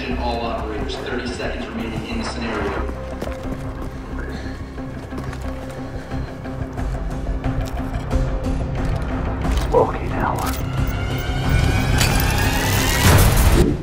Attention all operators, 30 seconds remaining in the scenario. Smoky now.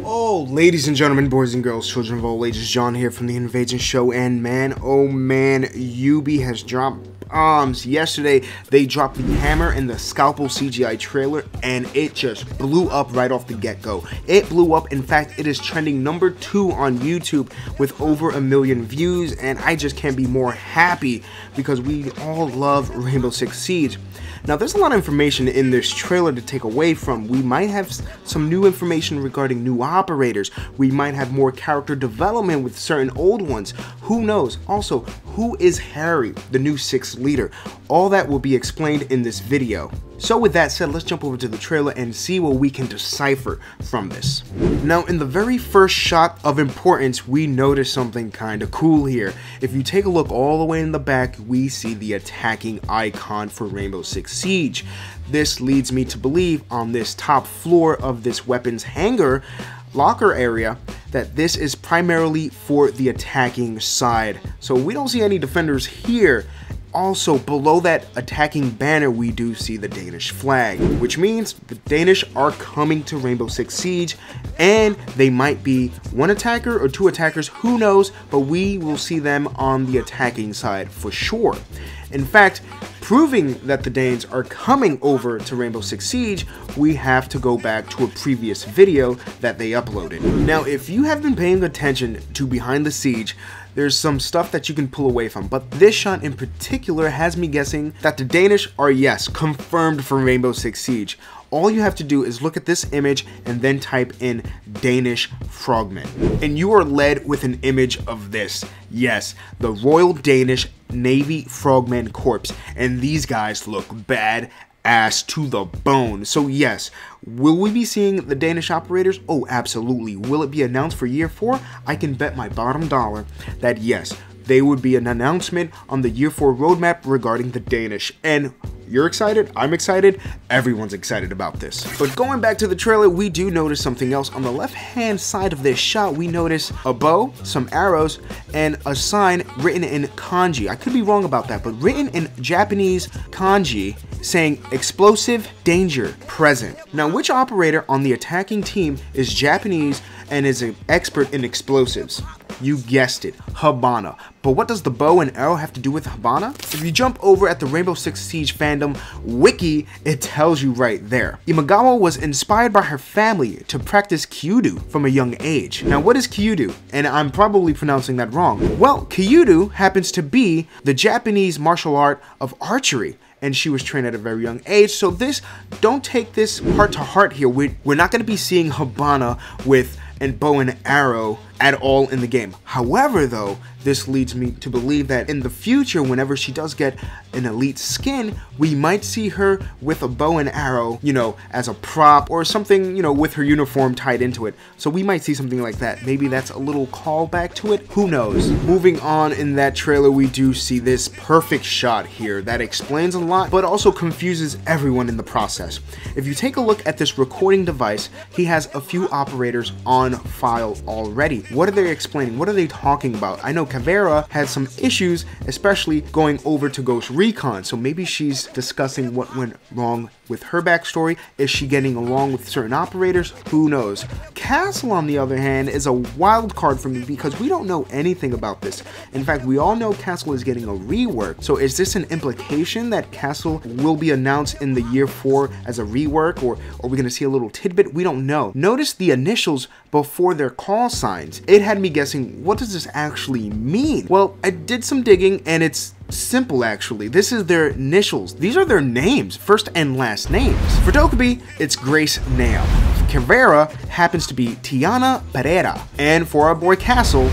Oh, ladies and gentlemen, boys and girls, children of all ages, John here from the Invasion Show, and man, oh man, Ubi has dropped bombs. Yesterday, they dropped the Hammer and the Scalpel CGI trailer, and it just blew up right off the get-go. It blew up. In fact, it is trending number 2 on YouTube with over 1 million views, and I just can't be more happy because we all love Rainbow Six Siege. Now, there's a lot of information in this trailer to take away from. We might have some new information regarding new operators. We might have more character development with certain old ones. Who knows? Also, who is Harry, the new 6th leader? All that will be explained in this video. So with that said, let's jump over to the trailer and see what we can decipher from this. Now, in the very first shot of importance, we notice something kind of cool here. If you take a look all the way in the back, we see the attacking icon for Rainbow Six Siege. This leads me to believe on this top floor of this weapons hangar locker area that this is primarily for the attacking side. So we don't see any defenders here. Also, below that attacking banner, we do see the Danish flag, which means the Danish are coming to Rainbow Six Siege, and they might be 1 attacker or 2 attackers, who knows, but we will see them on the attacking side for sure. In fact, proving that the Danes are coming over to Rainbow Six Siege, we have to go back to a previous video that they uploaded. Now, if you have been paying attention to Behind the Siege, there's some stuff that you can pull away from, but this shot in particular has me guessing that the Danish are, yes, confirmed for Rainbow Six Siege. All you have to do is look at this image and then type in Danish frogmen, and you are led with an image of this. Yes, the Royal Danish Navy Frogmen Corps, and these guys look bad ass to the bone. So yes, will we be seeing the Danish operators? Oh, absolutely. Will it be announced for year 4? I can bet my bottom dollar that yes, they would be an announcement on the year 4 roadmap regarding the Danish. And you're excited, I'm excited, everyone's excited about this. But going back to the trailer, we do notice something else. On the left-hand side of this shot, we notice a bow, some arrows, and a sign written in kanji. I could be wrong about that, but written in Japanese kanji saying explosive danger present. Now, which operator on the attacking team is Japanese and is an expert in explosives? You guessed it, Habana. But what does the bow and arrow have to do with Habana? If you jump over at the Rainbow Six Siege fandom wiki, it tells you right there. Imagawa was inspired by her family to practice kyudo from a young age. Now, what is kyudo? And I'm probably pronouncing that wrong. Well, kyudo happens to be the Japanese martial art of archery, and she was trained at a very young age. So this, don't take this heart to heart here. We're not going to be seeing Habana with and bow and arrow at all in the game. However, though, this leads me to believe that in the future, whenever she does get an elite skin, we might see her with a bow and arrow, you know, as a prop or something, you know, with her uniform tied into it. So we might see something like that. Maybe that's a little callback to it. Who knows? Moving on, in that trailer, we do see this perfect shot here that explains a lot, but also confuses everyone in the process. If you take a look at this recording device, he has a few operators on file already. What are they explaining? What are they talking about? I know Caveira had some issues, especially going over to Ghost Recon, so maybe she's discussing what went wrong with her backstory. Is she getting along with certain operators? Who knows? Castle, on the other hand, is a wild card for me because we don't know anything about this. In fact, we all know Castle is getting a rework. So is this an implication that Castle will be announced in the year 4 as a rework, or are we going to see a little tidbit? We don't know. Notice the initials before their call signs. It had me guessing, what does this actually mean? Well, I did some digging, and it's simple actually. This is their initials. These are their names, first and last names. For Dokkaebi, it's Grace Nail. Caveira happens to be Tiana Pereira. And for our boy Castle,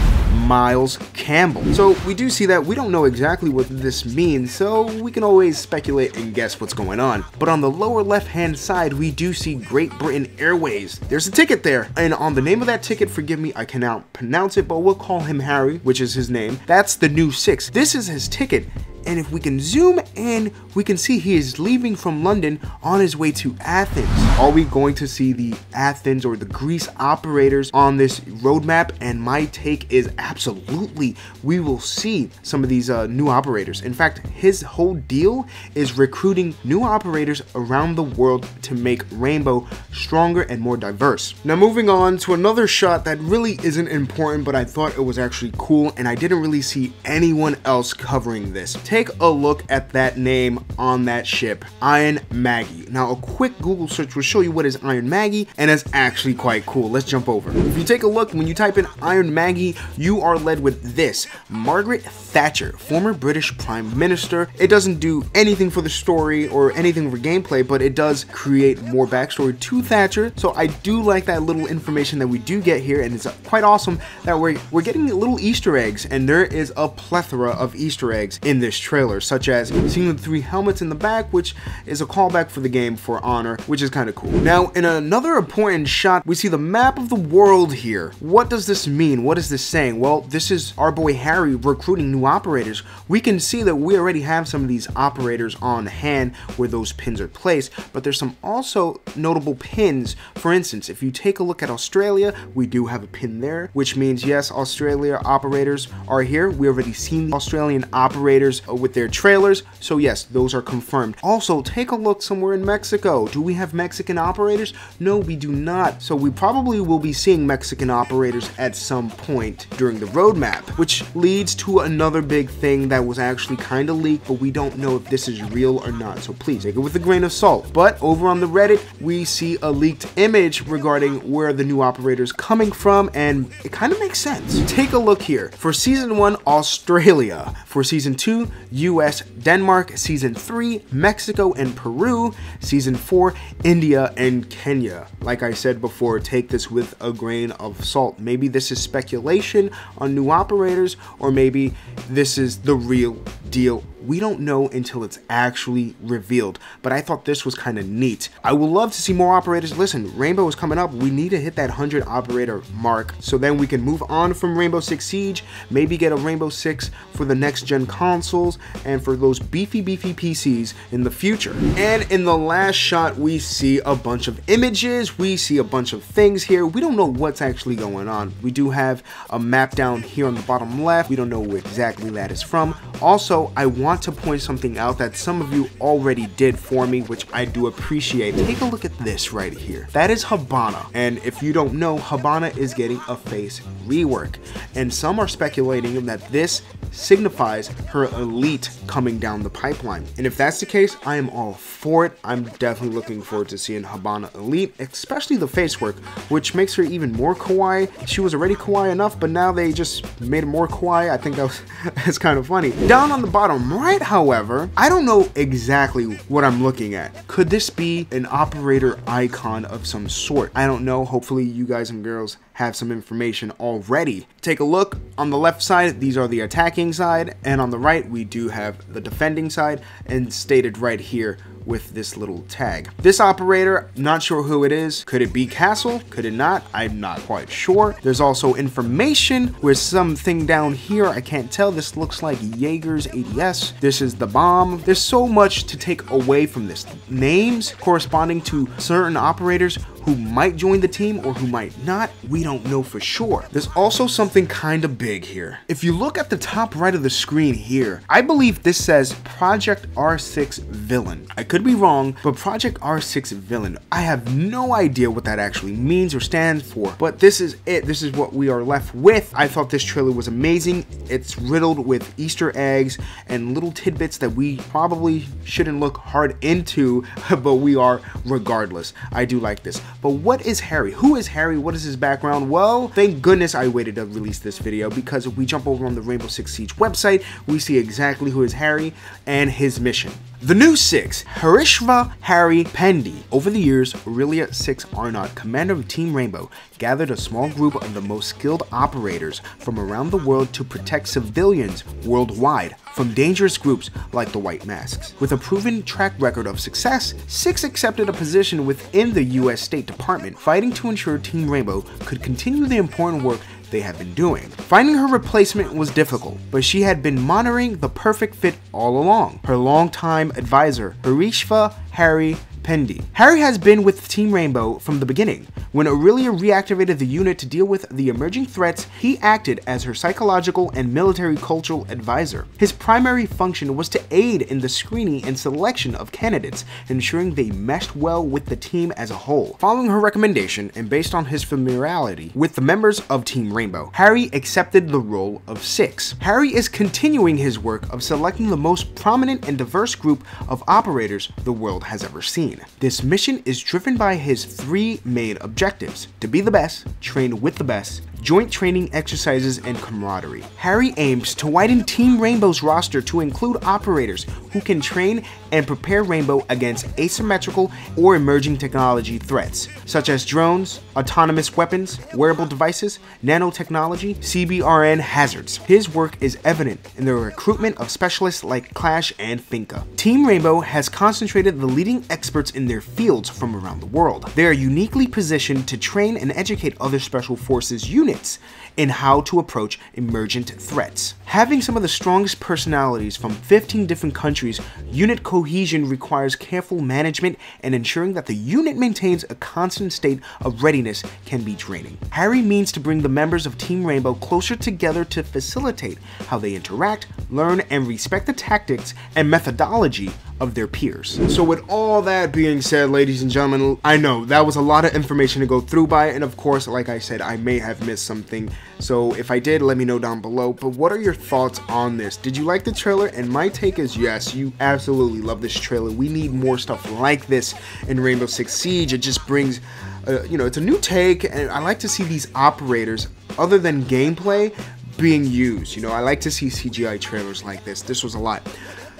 Miles Campbell. So we do see that we don't know exactly what this means, so we can always speculate and guess what's going on. But on the lower left hand side, we do see Great Britain Airways. There's a ticket there, and on the name of that ticket, forgive me, I cannot pronounce it, but we'll call him Harry, which is his name. That's the new 6. This is his ticket. and if we can zoom in, we can see he is leaving from London on his way to Athens. Are we going to see the Athens or the Greece operators on this roadmap? And my take is absolutely, we will see some of these new operators. In fact, his whole deal is recruiting new operators around the world to make Rainbow stronger and more diverse. Now moving on to another shot that really isn't important, but I thought it was actually cool, and I didn't really see anyone else covering this. Take a look at that name on that ship, Iron Maggie. Now a quick Google search will show you what is Iron Maggie, and it's actually quite cool. Let's jump over. If you take a look, when you type in Iron Maggie, you are led with this: Margaret Thatcher, former British Prime Minister. It doesn't do anything for the story or anything for gameplay, but it does create more backstory to Thatcher. So I do like that little information that we do get here, and it's quite awesome that we're getting little Easter eggs, and there is a plethora of Easter eggs in this trailer, such as seeing the 3 helmets in the back, which is a callback for the game For Honor, which is kind of cool. Now, in another important shot, we see the map of the world here. What does this mean? What is this saying? Well, this is our boy Harry recruiting new operators. We can see that we already have some of these operators on hand where those pins are placed, but there's some also notable pins. For instance, if you take a look at Australia, we do have a pin there, which means yes, Australia operators are here. We already seen the Australian operators with their trailers, so yes, those are confirmed. Also, take a look somewhere in Mexico. Do we have Mexican operators? No, we do not. So we probably will be seeing Mexican operators at some point during the roadmap, which leads to another big thing that was actually kind of leaked, but we don't know if this is real or not, so please take it with a grain of salt. But over on the Reddit, we see a leaked image regarding where the new operator is coming from, and it kind of makes sense. Take a look here. For Season 1, Australia. For Season 2, US, Denmark. Season 3, Mexico and Peru. Season 4, India and Kenya. Like I said before, take this with a grain of salt. Maybe this is speculation on new operators, or maybe this is the real deal. We don't know until it's actually revealed, but I thought this was kind of neat. I would love to see more operators. Listen, Rainbow is coming up. We need to hit that 100 operator mark, so then we can move on from Rainbow Six Siege, maybe get a Rainbow Six for the next gen consoles and for those beefy PCs in the future. And in the last shot, we see a bunch of images. We see a bunch of things here. We don't know what's actually going on. We do have a map down here on the bottom left. We don't know where exactly that is from. Also, I want to point something out that some of you already did for me, which I do appreciate. Take a look at this right here. That is Habana, and if you don't know, Habana is getting a face rework, and some are speculating that this signifies her elite coming down the pipeline. And if that's the case, I am all for it. I'm definitely looking forward to seeing Habana elite, especially the face work, which makes her even more kawaii. She was already kawaii enough, but now they just made her more kawaii. I think that was that's kind of funny. Down on the bottom right, however, I don't know exactly what I'm looking at. Could this be an operator icon of some sort? I don't know. Hopefully you guys and girls have some information already. Take a look on the left side, these are the attacking side, and on the right we do have the defending side, and stated right here with this little tag. This operator, not sure who it is. Could it be Castle? Could it not? I'm not quite sure. There's also information with something down here. I can't tell. This looks like Jaeger's ADS. This is the bomb. There's so much to take away from this. Names corresponding to certain operators who might join the team or who might not, we don't know for sure. There's also something kind of big here. If you look at the top right of the screen here, I believe this says Project R6 Villain. I could be wrong, but Project R6 Villain, I have no idea what that actually means or stands for, but this is it. This is what we are left with. I thought this trailer was amazing. It's riddled with Easter eggs and little tidbits that we probably shouldn't look hard into, but we are regardless. I do like this. But what is Harry? Who is Harry? What is his background? Well, thank goodness I waited to release this video, because if we jump over on the Rainbow Six Siege website, we see exactly who is Harry and his mission. The new 6, Harishva Harry Pendi. Over the years, Aurelia 6 Arnott, commander of Team Rainbow, gathered a small group of the most skilled operators from around the world to protect civilians worldwide from dangerous groups like the White Masks. With a proven track record of success, 6 accepted a position within the US State Department, fighting to ensure Team Rainbow could continue the important work they have been doing. Finding her replacement was difficult, but she had been monitoring the perfect fit all along. Her longtime advisor, Harishva Harry Pendy. Harry has been with Team Rainbow from the beginning. When Aurelia reactivated the unit to deal with the emerging threats, he acted as her psychological and military cultural advisor. His primary function was to aid in the screening and selection of candidates, ensuring they meshed well with the team as a whole. Following her recommendation, and based on his familiarity with the members of Team Rainbow, Harry accepted the role of 6. Harry is continuing his work of selecting the most prominent and diverse group of operators the world has ever seen. This mission is driven by his 3 main objectives: to be the best, train with the best, joint training exercises, and camaraderie. Harry aims to widen Team Rainbow's roster to include operators who can train and prepare Rainbow against asymmetrical or emerging technology threats, such as drones, autonomous weapons, wearable devices, nanotechnology, CBRN hazards. His work is evident in the recruitment of specialists like Clash and Finka. Team Rainbow has concentrated the leading experts in their fields from around the world. They are uniquely positioned to train and educate other special forces units in how to approach emergent threats. Having some of the strongest personalities from 15 different countries, unit cohesion requires careful management, and ensuring that the unit maintains a constant state of readiness can be draining. Harry means to bring the members of Team Rainbow closer together to facilitate how they interact, learn, and respect the tactics and methodology of their peers. So with all that being said, ladies and gentlemen, I know that was a lot of information to go through by, and of course, like I said, I may have missed something. So if I did, let me know down below. But what are your thoughts on this? Did you like the trailer? And my take is yes, you absolutely love this trailer. We need more stuff like this in Rainbow Six Siege. It just brings, it's a new take, and I like to see these operators, other than gameplay, being used. I like to see CGI trailers like this. This was a lot.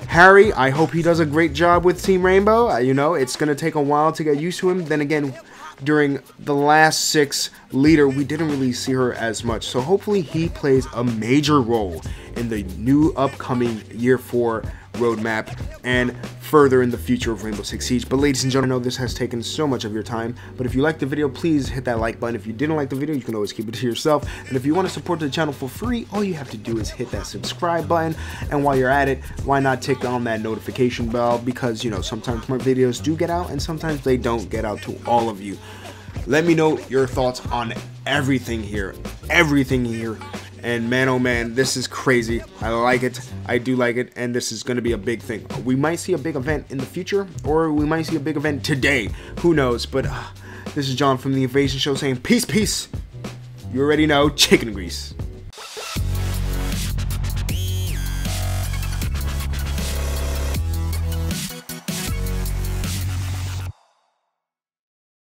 Harry, I hope he does a great job with Team Rainbow. It's going to take a while to get used to him. Then again, during the last 6 leader, we didn't really see her as much. So hopefully he plays a major role in the new upcoming Year 4 roadmap and further in the future of Rainbow Six Siege. But ladies and gentlemen, I know this has taken so much of your time, but if you liked the video, please hit that like button. If you didn't like the video, you can always keep it to yourself. And if you want to support the channel for free, all you have to do is hit that subscribe button. And while you're at it, why not tick on that notification bell? Because sometimes my videos do get out and sometimes they don't get out to all of you. Let me know your thoughts on everything here. And man, oh man, this is crazy. I like it. I do like it. And this is going to be a big thing. We might see a big event in the future, or we might see a big event today. Who knows? But this is John from The Invasion Show saying peace, peace. You already know, chicken grease.